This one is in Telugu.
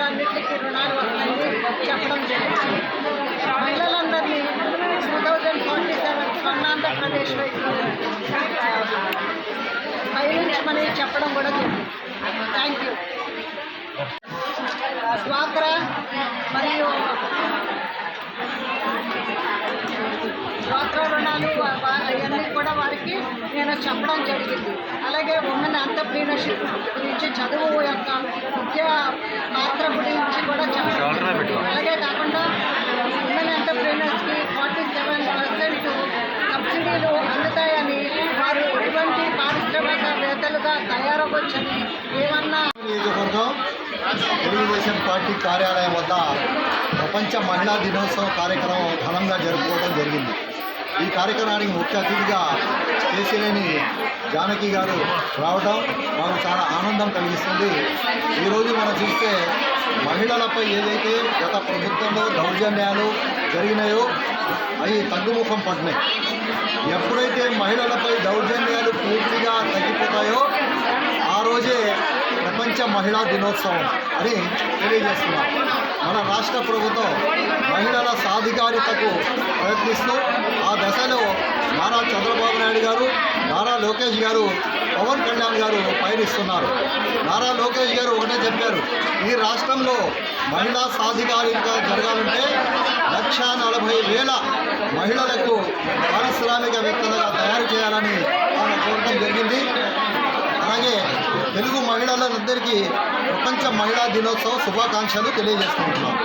మహిళలన్నింటికి రుణాలు వస్తాయని చెప్పడం జరిగింది. మహిళలందరినీ 2047 స్వర్ణాంధ్రప్రదేశ్ వైపు పయనించమని చెప్పడం కూడా జరిగింది. Thank you. డ్వాక్రా మరియు డ్వాక్రా రుణాలు అవన్నీ కూడా వారికి నేను చెప్పడం జరిగింది. అలాగే ఉమెన్ ఎంటర్‌ప్రీనర్‌షిప్ గురించి, చదువు యొక్క విద్యా పాత్ర గురించి కూడా చెప్పడం. అలాగే కాకుండా ఉమెన్ ఎంటర్‌ప్రీనర్స్‌కి 47% సబ్సిడీలు అందుతాయని, వారు ఎటువంటి పారిశ్రామికవేత్తలుగా తయారవ్వచ్చని ఏమన్నా. తెలుగుదేశం పార్టీ కార్యాలయం వద్ద ప్రపంచ మహిళా దినోత్సవ కార్యక్రమం ఘనంగా జరుపుకోవడం జరిగింది. ఈ కార్యక్రమానికి ముఖ్య అతిథిగా కేశినేని జానకి గారు రావడం మాకు చాలా ఆనందం కలిగిస్తుంది. ఈరోజు మనం చూస్తే మహిళలపై ఏదైతే గత ప్రభుత్వంలో దౌర్జన్యాలు జరిగినాయో అవి తగ్గుముఖం పడినాయి. ఎప్పుడైతే మహిళలపై దౌర్జన్యాలు పూర్తిగా తగ్గిపోతాయో ఆ రోజే ప్రపంచ మహిళా దినోత్సవం అని తెలియజేస్తున్నాం. మన రాష్ట్ర ప్రభుత్వం మహిళల సాధికారితకు ప్రయత్నిస్తూ ఆ దశలో నారా చంద్రబాబు నాయుడు గారు, నారా లోకేష్ గారు, పవన్ కళ్యాణ్ గారు పయనిస్తున్నారు. నారా లోకేష్ గారు ఒకటే చెప్పారు, ఈ రాష్ట్రంలో మహిళా సాధికారిత జరగాలంటే 1,40,000 మహిళలకు పారిశ్రామికవేత్తలుగా తయారు చేయాలని ఆయన కోరడం జరిగింది. అలాగే తెలుగు మహిళలందరికీ ప్రపంచ మహిళా దినోత్సవ శుభాకాంక్షలు తెలియజేసుకుంటున్నాం.